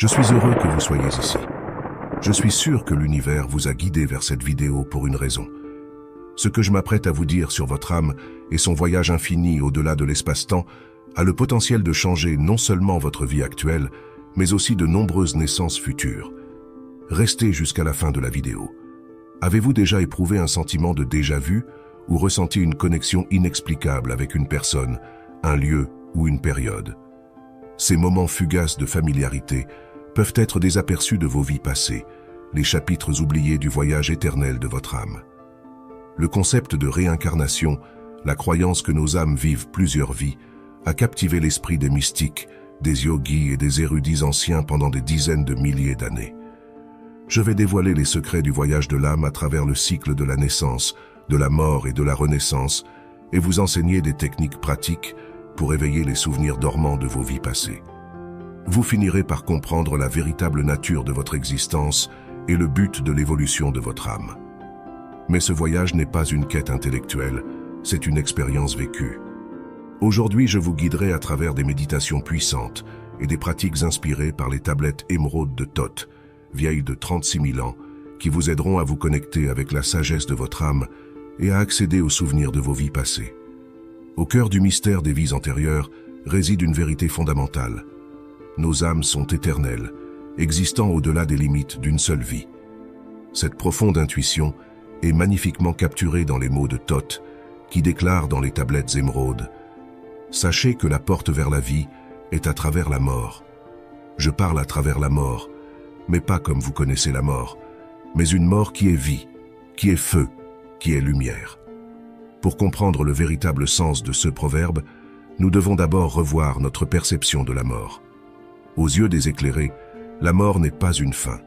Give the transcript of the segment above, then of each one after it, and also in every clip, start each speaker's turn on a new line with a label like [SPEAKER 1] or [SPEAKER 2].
[SPEAKER 1] Je suis heureux que vous soyez ici. Je suis sûr que l'univers vous a guidé vers cette vidéo pour une raison. Ce que je m'apprête à vous dire sur votre âme et son voyage infini au-delà de l'espace-temps a le potentiel de changer non seulement votre vie actuelle, mais aussi de nombreuses naissances futures. Restez jusqu'à la fin de la vidéo. Avez-vous déjà éprouvé un sentiment de déjà-vu ou ressenti une connexion inexplicable avec une personne, un lieu ou une période? Ces moments fugaces de familiarité peuvent être des aperçus de vos vies passées, les chapitres oubliés du voyage éternel de votre âme. Le concept de réincarnation, la croyance que nos âmes vivent plusieurs vies, a captivé l'esprit des mystiques, des yogis et des érudits anciens pendant des dizaines de milliers d'années. Je vais dévoiler les secrets du voyage de l'âme à travers le cycle de la naissance, de la mort et de la renaissance, et vous enseigner des techniques pratiques pour éveiller les souvenirs dormants de vos vies passées. Vous finirez par comprendre la véritable nature de votre existence et le but de l'évolution de votre âme. Mais ce voyage n'est pas une quête intellectuelle, c'est une expérience vécue. Aujourd'hui, je vous guiderai à travers des méditations puissantes et des pratiques inspirées par les tablettes émeraudes de Thoth, vieilles de 36 000 ans, qui vous aideront à vous connecter avec la sagesse de votre âme et à accéder aux souvenirs de vos vies passées. Au cœur du mystère des vies antérieures réside une vérité fondamentale. Nos âmes sont éternelles, existant au-delà des limites d'une seule vie. Cette profonde intuition est magnifiquement capturée dans les mots de Thoth, qui déclare dans les tablettes émeraudes « Sachez que la porte vers la vie est à travers la mort. Je parle à travers la mort, mais pas comme vous connaissez la mort, mais une mort qui est vie, qui est feu, qui est lumière. » Pour comprendre le véritable sens de ce proverbe, nous devons d'abord revoir notre perception de la mort. Aux yeux des éclairés, la mort n'est pas une fin,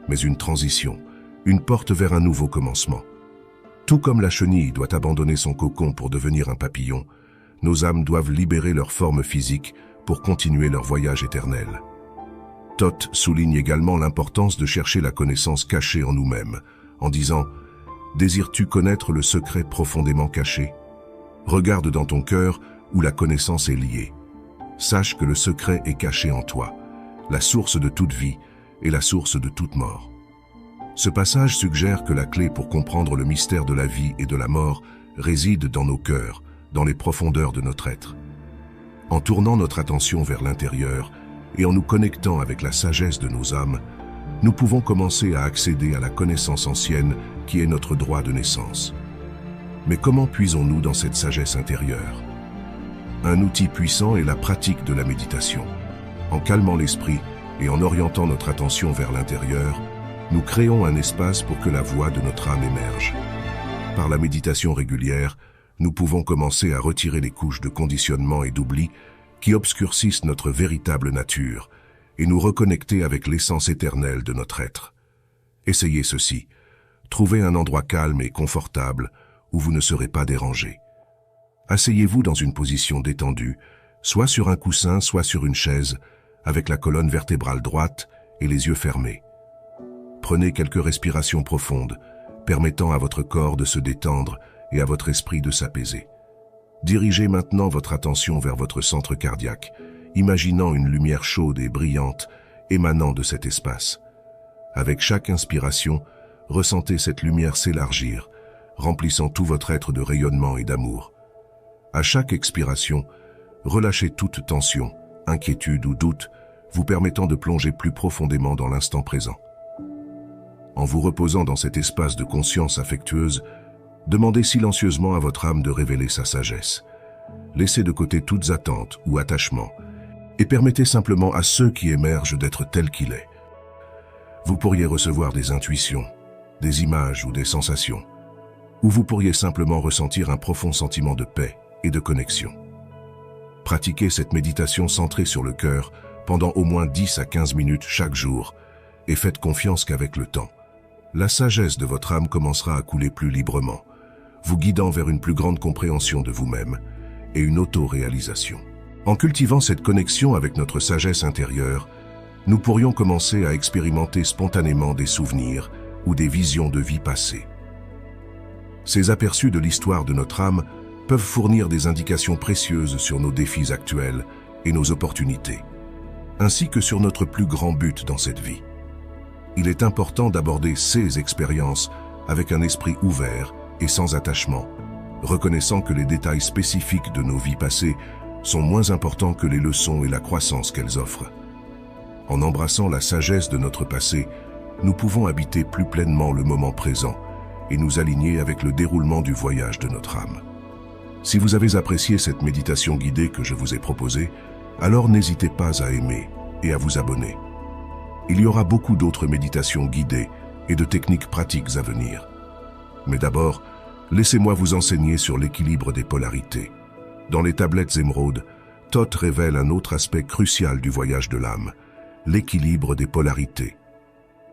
[SPEAKER 1] mais une transition, une porte vers un nouveau commencement. Tout comme la chenille doit abandonner son cocon pour devenir un papillon, nos âmes doivent libérer leur forme physique pour continuer leur voyage éternel. Thoth souligne également l'importance de chercher la connaissance cachée en nous-mêmes, en disant « Désires-tu connaître le secret profondément caché? Regarde dans ton cœur où la connaissance est liée. Sache que le secret est caché en toi, la source de toute vie et la source de toute mort. » Ce passage suggère que la clé pour comprendre le mystère de la vie et de la mort réside dans nos cœurs, dans les profondeurs de notre être. En tournant notre attention vers l'intérieur et en nous connectant avec la sagesse de nos âmes, nous pouvons commencer à accéder à la connaissance ancienne qui est notre droit de naissance. Mais comment puisons-nous dans cette sagesse intérieure? Un outil puissant est la pratique de la méditation. En calmant l'esprit et en orientant notre attention vers l'intérieur, nous créons un espace pour que la voix de notre âme émerge. Par la méditation régulière, nous pouvons commencer à retirer les couches de conditionnement et d'oubli qui obscurcissent notre véritable nature et nous reconnecter avec l'essence éternelle de notre être. Essayez ceci. Trouvez un endroit calme et confortable où vous ne serez pas dérangé. Asseyez-vous dans une position détendue, soit sur un coussin, soit sur une chaise, avec la colonne vertébrale droite et les yeux fermés. Prenez quelques respirations profondes, permettant à votre corps de se détendre et à votre esprit de s'apaiser. Dirigez maintenant votre attention vers votre centre cardiaque, imaginant une lumière chaude et brillante émanant de cet espace. Avec chaque inspiration, ressentez cette lumière s'élargir, remplissant tout votre être de rayonnement et d'amour. À chaque expiration, relâchez toute tension, inquiétude ou doute, vous permettant de plonger plus profondément dans l'instant présent. En vous reposant dans cet espace de conscience affectueuse, demandez silencieusement à votre âme de révéler sa sagesse. Laissez de côté toutes attentes ou attachements et permettez simplement à ceux qui émergent d'être tel qu'il est. Vous pourriez recevoir des intuitions, des images ou des sensations, ou vous pourriez simplement ressentir un profond sentiment de paix et de connexion. Pratiquez cette méditation centrée sur le cœur pendant au moins 10 à 15 minutes chaque jour et faites confiance qu'avec le temps, la sagesse de votre âme commencera à couler plus librement, vous guidant vers une plus grande compréhension de vous-même et une auto-réalisation. En cultivant cette connexion avec notre sagesse intérieure, nous pourrions commencer à expérimenter spontanément des souvenirs ou des visions de vie passée. Ces aperçus de l'histoire de notre âme peuvent fournir des indications précieuses sur nos défis actuels et nos opportunités. ainsi que sur notre plus grand but dans cette vie. Il est important d'aborder ces expériences avec un esprit ouvert et sans attachement, reconnaissant que les détails spécifiques de nos vies passées sont moins importants que les leçons et la croissance qu'elles offrent. En embrassant la sagesse de notre passé, nous pouvons habiter plus pleinement le moment présent et nous aligner avec le déroulement du voyage de notre âme. Si vous avez apprécié cette méditation guidée que je vous ai proposée, alors n'hésitez pas à aimer et à vous abonner. Il y aura beaucoup d'autres méditations guidées et de techniques pratiques à venir. Mais d'abord, laissez-moi vous enseigner sur l'équilibre des polarités. Dans les tablettes émeraudes, Thoth révèle un autre aspect crucial du voyage de l'âme, l'équilibre des polarités.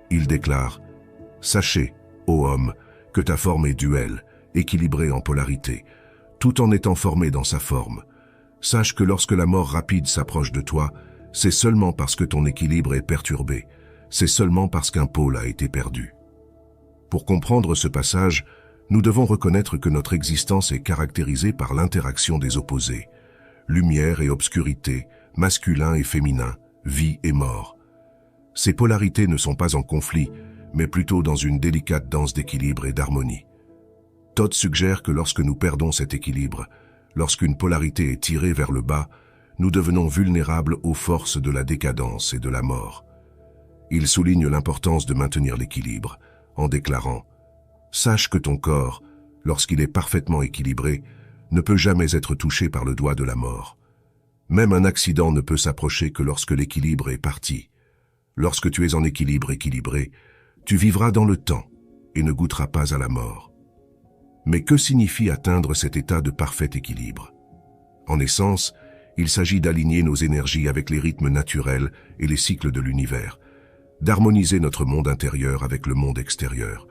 [SPEAKER 1] Il déclare « Sachez, ô homme, que ta forme est duelle, équilibrée en polarité, tout en étant formée dans sa forme. Sache que lorsque la mort rapide s'approche de toi, c'est seulement parce que ton équilibre est perturbé, c'est seulement parce qu'un pôle a été perdu. » Pour comprendre ce passage, nous devons reconnaître que notre existence est caractérisée par l'interaction des opposés, lumière et obscurité, masculin et féminin, vie et mort. Ces polarités ne sont pas en conflit, mais plutôt dans une délicate danse d'équilibre et d'harmonie. Thoth suggère que lorsque nous perdons cet équilibre, lorsqu'une polarité est tirée vers le bas, nous devenons vulnérables aux forces de la décadence et de la mort. Il souligne l'importance de maintenir l'équilibre, en déclarant « Sache que ton corps, lorsqu'il est parfaitement équilibré, ne peut jamais être touché par le doigt de la mort. Même un accident ne peut s'approcher que lorsque l'équilibre est parti. Lorsque tu es en équilibre équilibré, tu vivras dans le temps et ne goûteras pas à la mort. » Mais que signifie atteindre cet état de parfait équilibre? En essence, il s'agit d'aligner nos énergies avec les rythmes naturels et les cycles de l'univers, d'harmoniser notre monde intérieur avec le monde extérieur.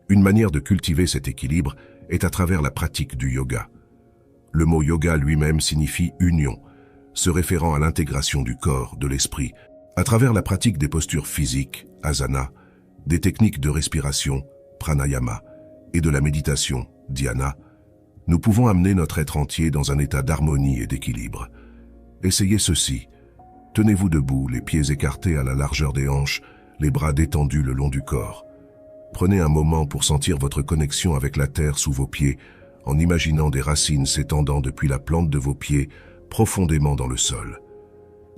[SPEAKER 1] Une manière de cultiver cet équilibre est à travers la pratique du yoga. Le mot yoga lui-même signifie union, se référant à l'intégration du corps, de l'esprit, à travers la pratique des postures physiques, asana, des techniques de respiration, pranayama, et de la méditation, dhyana. Nous pouvons amener notre être entier dans un état d'harmonie et d'équilibre. Essayez ceci. Tenez-vous debout, les pieds écartés à la largeur des hanches, les bras détendus le long du corps. Prenez un moment pour sentir votre connexion avec la terre sous vos pieds, en imaginant des racines s'étendant depuis la plante de vos pieds profondément dans le sol.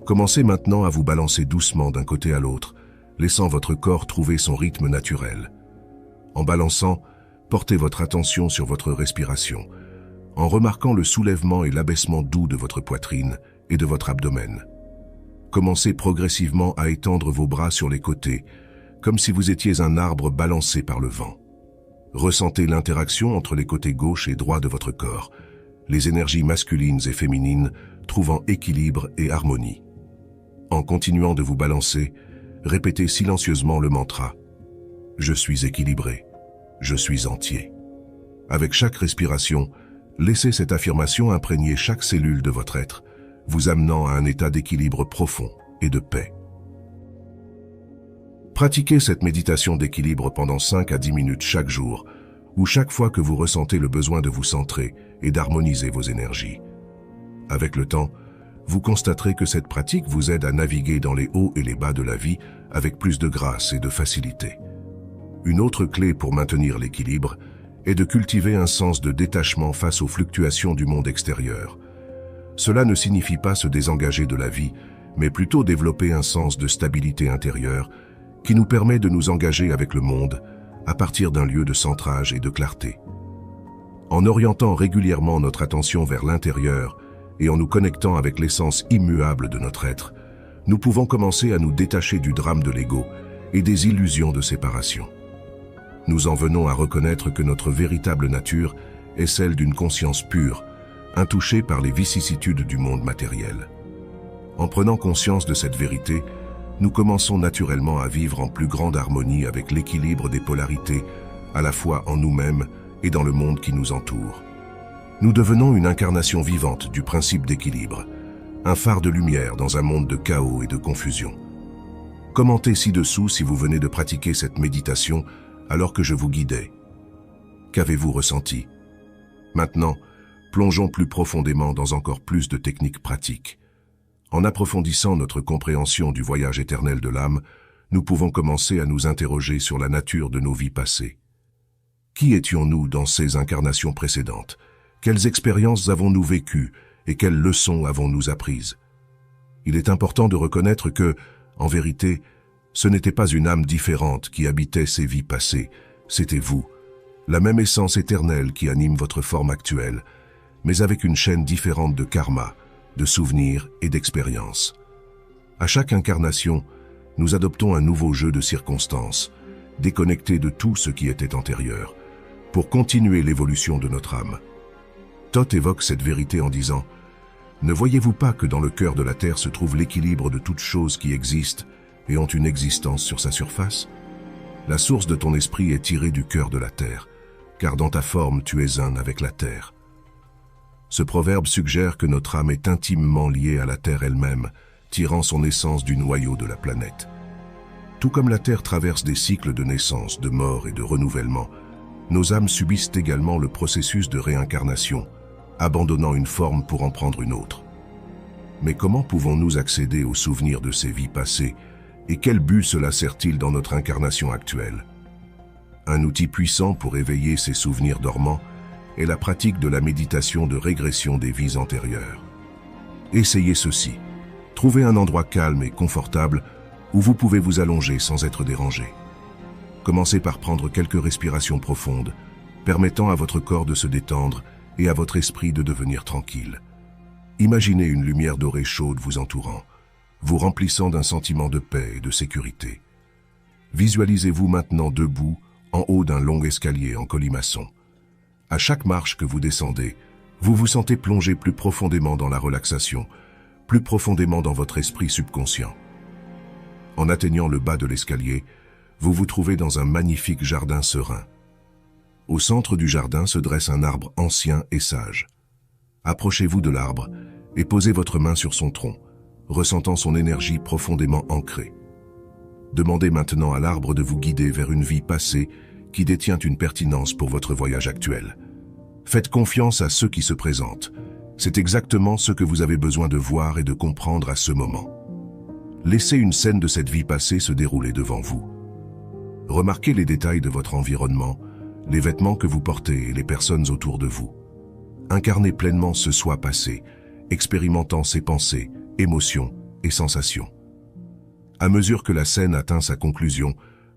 [SPEAKER 1] Commencez maintenant à vous balancer doucement d'un côté à l'autre, laissant votre corps trouver son rythme naturel. En balançant, portez votre attention sur votre respiration, en remarquant le soulèvement et l'abaissement doux de votre poitrine et de votre abdomen. Commencez progressivement à étendre vos bras sur les côtés, comme si vous étiez un arbre balancé par le vent. Ressentez l'interaction entre les côtés gauche et droit de votre corps, les énergies masculines et féminines trouvant équilibre et harmonie. En continuant de vous balancer, répétez silencieusement le mantra « Je suis équilibré, je suis entier ». Avec chaque respiration, laissez cette affirmation imprégner chaque cellule de votre être, vous amenant à un état d'équilibre profond et de paix. Pratiquez cette méditation d'équilibre pendant 5 à 10 minutes chaque jour, ou chaque fois que vous ressentez le besoin de vous centrer et d'harmoniser vos énergies. Avec le temps, vous constaterez que cette pratique vous aide à naviguer dans les hauts et les bas de la vie avec plus de grâce et de facilité. Une autre clé pour maintenir l'équilibre est de cultiver un sens de détachement face aux fluctuations du monde extérieur. Cela ne signifie pas se désengager de la vie, mais plutôt développer un sens de stabilité intérieure qui nous permet de nous engager avec le monde à partir d'un lieu de centrage et de clarté. En orientant régulièrement notre attention vers l'intérieur et en nous connectant avec l'essence immuable de notre être, nous pouvons commencer à nous détacher du drame de l'ego et des illusions de séparation. Nous en venons à reconnaître que notre véritable nature est celle d'une conscience pure, intouchée par les vicissitudes du monde matériel. En prenant conscience de cette vérité, nous commençons naturellement à vivre en plus grande harmonie avec l'équilibre des polarités, à la fois en nous-mêmes et dans le monde qui nous entoure. Nous devenons une incarnation vivante du principe d'équilibre, un phare de lumière dans un monde de chaos et de confusion. Commentez ci-dessous si vous venez de pratiquer cette méditation alors que je vous guidais. Qu'avez-vous ressenti? Maintenant, plongeons plus profondément dans encore plus de techniques pratiques. En approfondissant notre compréhension du voyage éternel de l'âme, nous pouvons commencer à nous interroger sur la nature de nos vies passées. Qui étions-nous dans ces incarnations précédentes? Quelles expériences avons-nous vécues et quelles leçons avons-nous apprises? Il est important de reconnaître que, en vérité, ce n'était pas une âme différente qui habitait ces vies passées, c'était vous, la même essence éternelle qui anime votre forme actuelle, mais avec une chaîne différente de karma, de souvenirs et d'expériences. À chaque incarnation, nous adoptons un nouveau jeu de circonstances, déconnecté de tout ce qui était antérieur, pour continuer l'évolution de notre âme. Thoth évoque cette vérité en disant « Ne voyez-vous pas que dans le cœur de la Terre se trouve l'équilibre de toutes choses qui existent et ont une existence sur sa surface? La source de ton esprit est tirée du cœur de la Terre, car dans ta forme tu es un avec la Terre. » Ce proverbe suggère que notre âme est intimement liée à la Terre elle-même, tirant son essence du noyau de la planète. Tout comme la Terre traverse des cycles de naissance, de mort et de renouvellement, nos âmes subissent également le processus de réincarnation, abandonnant une forme pour en prendre une autre. Mais comment pouvons-nous accéder aux souvenirs de ces vies passées et quel but cela sert-il dans notre incarnation actuelle? Un outil puissant pour éveiller ces souvenirs dormants est la pratique de la méditation de régression des vies antérieures. Essayez ceci. Trouvez un endroit calme et confortable où vous pouvez vous allonger sans être dérangé. Commencez par prendre quelques respirations profondes, permettant à votre corps de se détendre et à votre esprit de devenir tranquille. Imaginez une lumière dorée chaude vous entourant, vous remplissant d'un sentiment de paix et de sécurité. Visualisez-vous maintenant debout, en haut d'un long escalier en colimaçon. À chaque marche que vous descendez, vous vous sentez plongé plus profondément dans la relaxation, plus profondément dans votre esprit subconscient. En atteignant le bas de l'escalier, vous vous trouvez dans un magnifique jardin serein. Au centre du jardin se dresse un arbre ancien et sage. Approchez-vous de l'arbre et posez votre main sur son tronc, ressentant son énergie profondément ancrée. Demandez maintenant à l'arbre de vous guider vers une vie passée qui détient une pertinence pour votre voyage actuel. Faites confiance à ceux qui se présentent. C'est exactement ce que vous avez besoin de voir et de comprendre à ce moment. Laissez une scène de cette vie passée se dérouler devant vous. Remarquez les détails de votre environnement, les vêtements que vous portez et les personnes autour de vous. Incarnez pleinement ce soi passé, expérimentant ses pensées, émotions et sensations. À mesure que la scène atteint sa conclusion,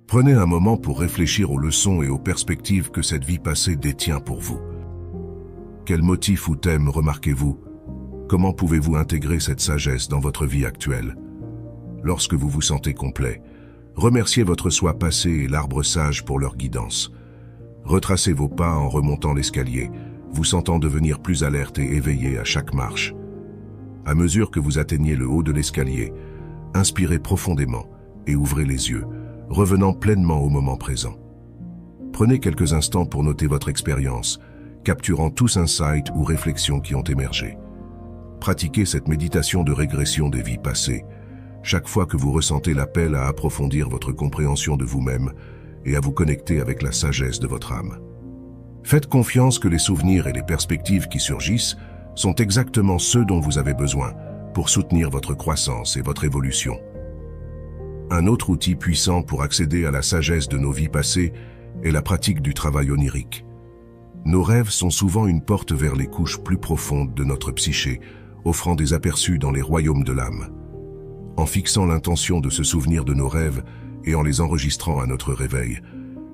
[SPEAKER 1] prenez un moment pour réfléchir aux leçons et aux perspectives que cette vie passée détient pour vous. Quels motifs ou thèmes remarquez-vous? Comment pouvez-vous intégrer cette sagesse dans votre vie actuelle? Lorsque vous vous sentez complet, remerciez votre soi passé et l'arbre sage pour leur guidance. Retracez vos pas en remontant l'escalier, vous sentant devenir plus alerte et éveillé à chaque marche. À mesure que vous atteignez le haut de l'escalier, inspirez profondément et ouvrez les yeux, revenant pleinement au moment présent. Prenez quelques instants pour noter votre expérience, capturant tous insights ou réflexions qui ont émergé. Pratiquez cette méditation de régression des vies passées, chaque fois que vous ressentez l'appel à approfondir votre compréhension de vous-même et à vous connecter avec la sagesse de votre âme. Faites confiance que les souvenirs et les perspectives qui surgissent sont exactement ceux dont vous avez besoin pour soutenir votre croissance et votre évolution. Un autre outil puissant pour accéder à la sagesse de nos vies passées est la pratique du travail onirique. Nos rêves sont souvent une porte vers les couches plus profondes de notre psyché, offrant des aperçus dans les royaumes de l'âme. En fixant l'intention de se souvenir de nos rêves et en les enregistrant à notre réveil,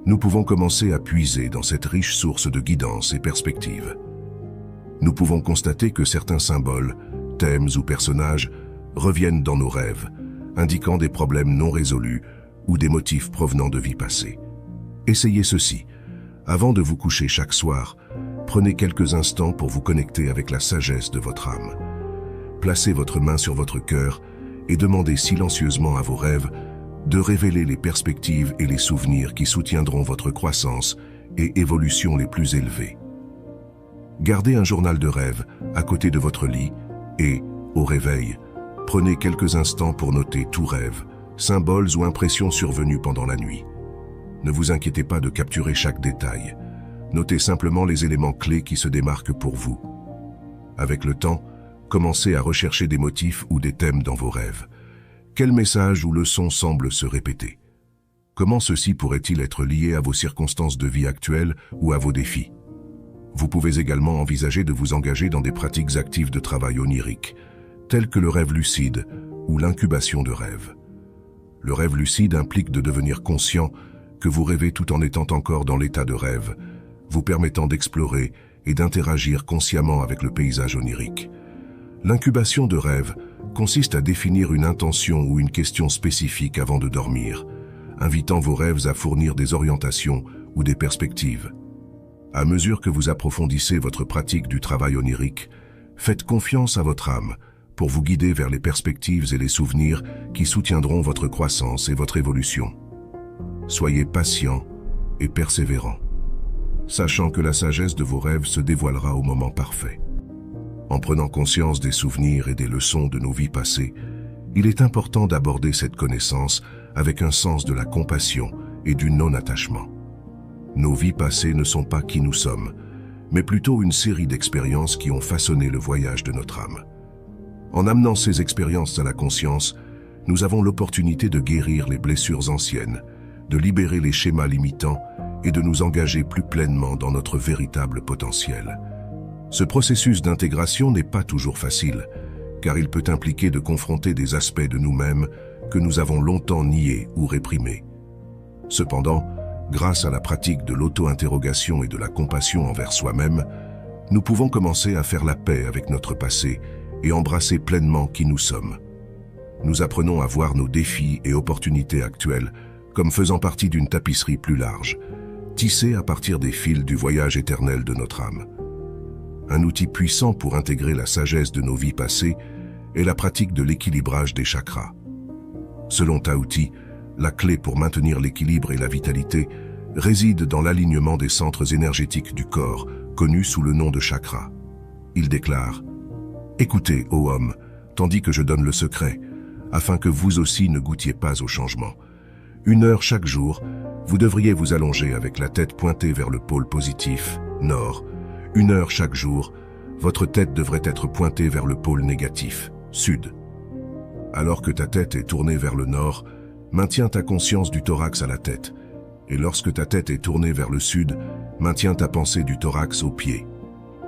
[SPEAKER 1] nous pouvons commencer à puiser dans cette riche source de guidance et perspective. Nous pouvons constater que certains symboles, thèmes ou personnages reviennent dans nos rêves, indiquant des problèmes non résolus ou des motifs provenant de vies passées. Essayez ceci. Avant de vous coucher chaque soir, prenez quelques instants pour vous connecter avec la sagesse de votre âme. Placez votre main sur votre cœur et demandez silencieusement à vos rêves de révéler les perspectives et les souvenirs qui soutiendront votre croissance et évolution les plus élevées. Gardez un journal de rêve à côté de votre lit et, au réveil, prenez quelques instants pour noter tout rêve, symboles ou impressions survenus pendant la nuit. Ne vous inquiétez pas de capturer chaque détail. Notez simplement les éléments clés qui se démarquent pour vous. Avec le temps, commencez à rechercher des motifs ou des thèmes dans vos rêves. Quels messages ou leçons semblent se répéter? Comment ceci pourrait-il être lié à vos circonstances de vie actuelles ou à vos défis? Vous pouvez également envisager de vous engager dans des pratiques actives de travail onirique, telles que le rêve lucide ou l'incubation de rêves. Le rêve lucide implique de devenir conscient que vous rêvez tout en étant encore dans l'état de rêve, vous permettant d'explorer et d'interagir consciemment avec le paysage onirique. L'incubation de rêve consiste à définir une intention ou une question spécifique avant de dormir, invitant vos rêves à fournir des orientations ou des perspectives. À mesure que vous approfondissez votre pratique du travail onirique, faites confiance à votre âme pour vous guider vers les perspectives et les souvenirs qui soutiendront votre croissance et votre évolution. Soyez patient et persévérant, sachant que la sagesse de vos rêves se dévoilera au moment parfait. En prenant conscience des souvenirs et des leçons de nos vies passées, il est important d'aborder cette connaissance avec un sens de la compassion et du non-attachement. Nos vies passées ne sont pas qui nous sommes, mais plutôt une série d'expériences qui ont façonné le voyage de notre âme. En amenant ces expériences à la conscience, nous avons l'opportunité de guérir les blessures anciennes, de libérer les schémas limitants et de nous engager plus pleinement dans notre véritable potentiel. Ce processus d'intégration n'est pas toujours facile, car il peut impliquer de confronter des aspects de nous-mêmes que nous avons longtemps niés ou réprimés. Cependant, grâce à la pratique de l'auto-interrogation et de la compassion envers soi-même, nous pouvons commencer à faire la paix avec notre passé et embrasser pleinement qui nous sommes. Nous apprenons à voir nos défis et opportunités actuelles comme faisant partie d'une tapisserie plus large, tissée à partir des fils du voyage éternel de notre âme. Un outil puissant pour intégrer la sagesse de nos vies passées est la pratique de l'équilibrage des chakras. Selon Tao Te, la clé pour maintenir l'équilibre et la vitalité réside dans l'alignement des centres énergétiques du corps, connus sous le nom de chakras. Il déclare « Écoutez, ô homme, tandis que je donne le secret, afin que vous aussi ne goûtiez pas au changement. 1 heure chaque jour, vous devriez vous allonger avec la tête pointée vers le pôle positif, nord. 1 heure chaque jour, votre tête devrait être pointée vers le pôle négatif, sud. Alors que ta tête est tournée vers le nord, maintiens ta conscience du thorax à la tête. Et lorsque ta tête est tournée vers le sud, maintiens ta pensée du thorax aux pieds.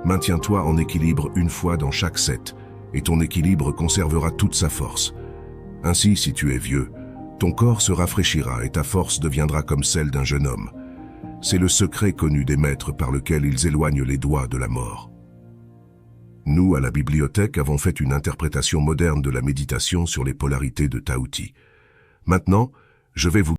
[SPEAKER 1] Maintiens-toi en équilibre une fois dans chaque set, et ton équilibre conservera toute sa force. Ainsi, si tu es vieux, ton corps se rafraîchira et ta force deviendra comme celle d'un jeune homme. C'est le secret connu des maîtres par lequel ils éloignent les doigts de la mort. Nous, à la bibliothèque, avons fait une interprétation moderne de la méditation sur les polarités de Tao Te. Maintenant, je vais vous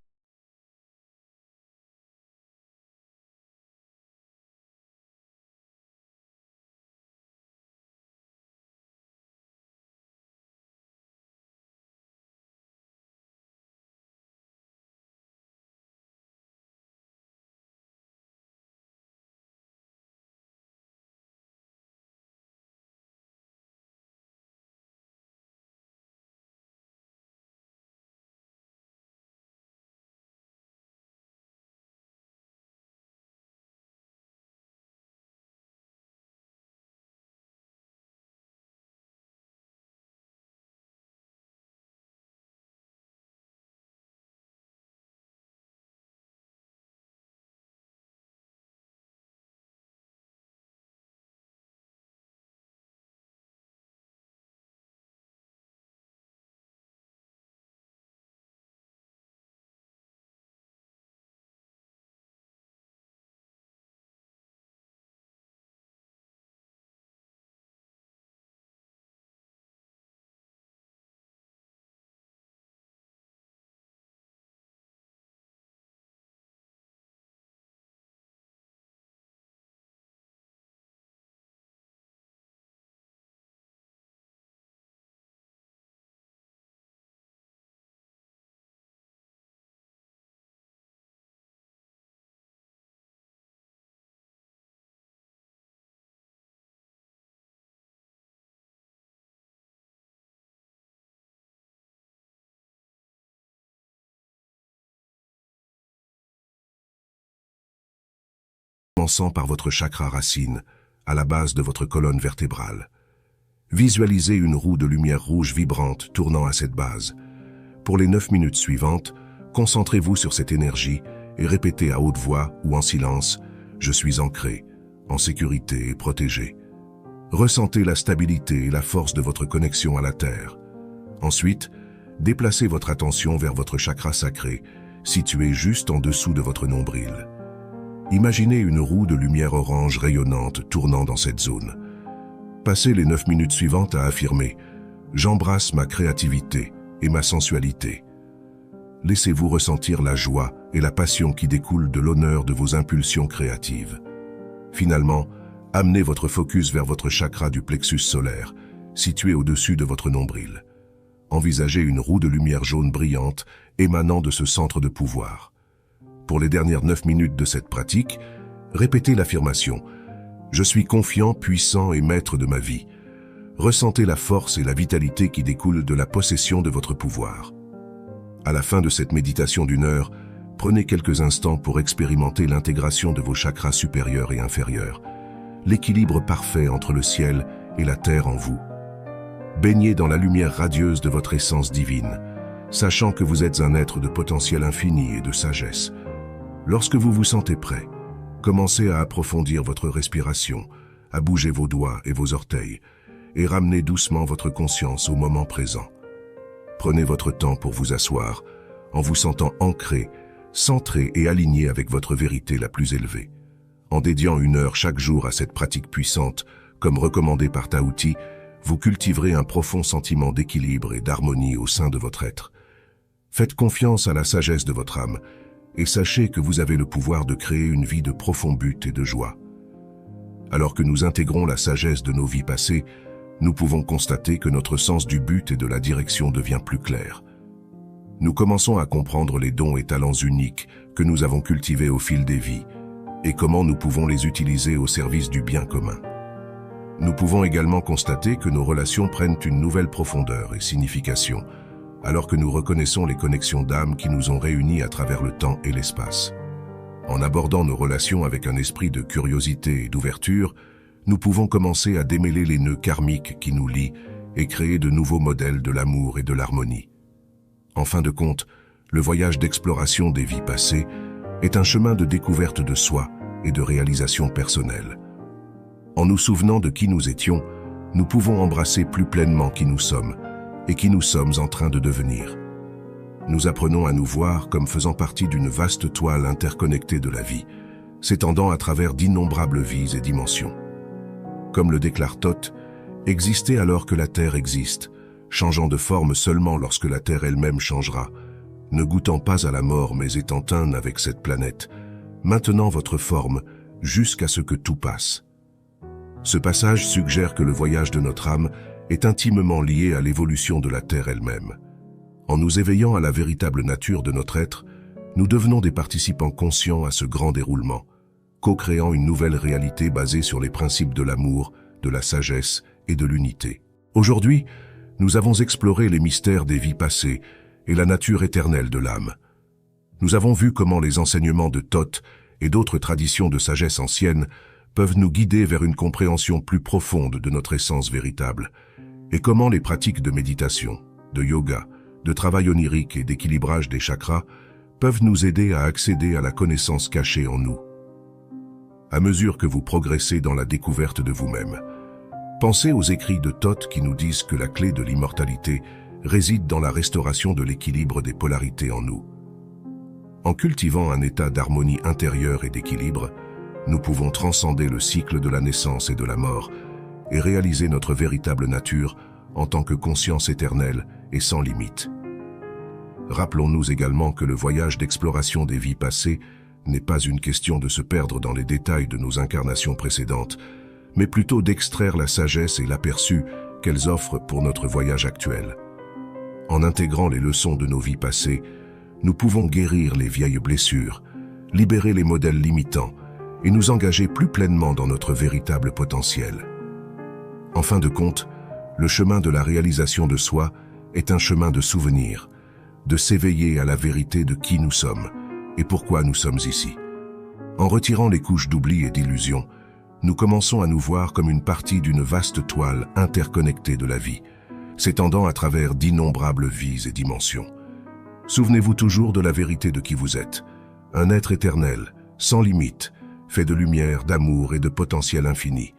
[SPEAKER 1] commençant par votre chakra racine, à la base de votre colonne vertébrale. Visualisez une roue de lumière rouge vibrante tournant à cette base. Pour les 9 minutes suivantes, concentrez-vous sur cette énergie et répétez à haute voix ou en silence « Je suis ancré, en sécurité et protégé ». Ressentez la stabilité et la force de votre connexion à la Terre. Ensuite, déplacez votre attention vers votre chakra sacré, situé juste en dessous de votre nombril. Imaginez une roue de lumière orange rayonnante tournant dans cette zone. Passez les 9 minutes suivantes à affirmer « J'embrasse ma créativité et ma sensualité ». Laissez-vous ressentir la joie et la passion qui découlent de l'honneur de vos impulsions créatives. Finalement, amenez votre focus vers votre chakra du plexus solaire, situé au-dessus de votre nombril. Envisagez une roue de lumière jaune brillante émanant de ce centre de pouvoir. Pour les dernières 9 minutes de cette pratique, répétez l'affirmation « Je suis confiant, puissant et maître de ma vie ». Ressentez la force et la vitalité qui découlent de la possession de votre pouvoir. À la fin de cette méditation d'1 heure, prenez quelques instants pour expérimenter l'intégration de vos chakras supérieurs et inférieurs, l'équilibre parfait entre le ciel et la terre en vous. Baignez dans la lumière radieuse de votre essence divine, sachant que vous êtes un être de potentiel infini et de sagesse. Lorsque vous vous sentez prêt, commencez à approfondir votre respiration, à bouger vos doigts et vos orteils, et ramenez doucement votre conscience au moment présent. Prenez votre temps pour vous asseoir, en vous sentant ancré, centré et aligné avec votre vérité la plus élevée. En dédiant 1 heure chaque jour à cette pratique puissante, comme recommandé par Tao Te, vous cultiverez un profond sentiment d'équilibre et d'harmonie au sein de votre être. Faites confiance à la sagesse de votre âme et sachez que vous avez le pouvoir de créer une vie de profond but et de joie. Alors que nous intégrons la sagesse de nos vies passées, nous pouvons constater que notre sens du but et de la direction devient plus clair. Nous commençons à comprendre les dons et talents uniques que nous avons cultivés au fil des vies et comment nous pouvons les utiliser au service du bien commun. Nous pouvons également constater que nos relations prennent une nouvelle profondeur et signification, alors que nous reconnaissons les connexions d'âme qui nous ont réunis à travers le temps et l'espace. En abordant nos relations avec un esprit de curiosité et d'ouverture, nous pouvons commencer à démêler les nœuds karmiques qui nous lient et créer de nouveaux modèles de l'amour et de l'harmonie. En fin de compte, le voyage d'exploration des vies passées est un chemin de découverte de soi et de réalisation personnelle. En nous souvenant de qui nous étions, nous pouvons embrasser plus pleinement qui nous sommes et qui nous sommes en train de devenir. Nous apprenons à nous voir comme faisant partie d'une vaste toile interconnectée de la vie, s'étendant à travers d'innombrables vies et dimensions. Comme le déclare Thoth, exister alors que la Terre existe, changeant de forme seulement lorsque la Terre elle-même changera, ne goûtant pas à la mort mais étant un avec cette planète, maintenant votre forme jusqu'à ce que tout passe. Ce passage suggère que le voyage de notre âme est intimement lié à l'évolution de la Terre elle-même. En nous éveillant à la véritable nature de notre être, nous devenons des participants conscients à ce grand déroulement, co-créant une nouvelle réalité basée sur les principes de l'amour, de la sagesse et de l'unité. Aujourd'hui, nous avons exploré les mystères des vies passées et la nature éternelle de l'âme. Nous avons vu comment les enseignements de Thoth et d'autres traditions de sagesse ancienne peuvent nous guider vers une compréhension plus profonde de notre essence véritable, et comment les pratiques de méditation, de yoga, de travail onirique et d'équilibrage des chakras peuvent nous aider à accéder à la connaissance cachée en nous. À mesure que vous progressez dans la découverte de vous-même, pensez aux écrits de Thoth qui nous disent que la clé de l'immortalité réside dans la restauration de l'équilibre des polarités en nous. En cultivant un état d'harmonie intérieure et d'équilibre, nous pouvons transcender le cycle de la naissance et de la mort et réaliser notre véritable nature en tant que conscience éternelle et sans limite. Rappelons-nous également que le voyage d'exploration des vies passées n'est pas une question de se perdre dans les détails de nos incarnations précédentes, mais plutôt d'extraire la sagesse et l'aperçu qu'elles offrent pour notre voyage actuel. En intégrant les leçons de nos vies passées, nous pouvons guérir les vieilles blessures, libérer les modèles limitants et nous engager plus pleinement dans notre véritable potentiel. En fin de compte, le chemin de la réalisation de soi est un chemin de souvenir, de s'éveiller à la vérité de qui nous sommes et pourquoi nous sommes ici. En retirant les couches d'oubli et d'illusion, nous commençons à nous voir comme une partie d'une vaste toile interconnectée de la vie, s'étendant à travers d'innombrables vies et dimensions. Souvenez-vous toujours de la vérité de qui vous êtes, un être éternel, sans limite, fait de lumière, d'amour et de potentiel infini.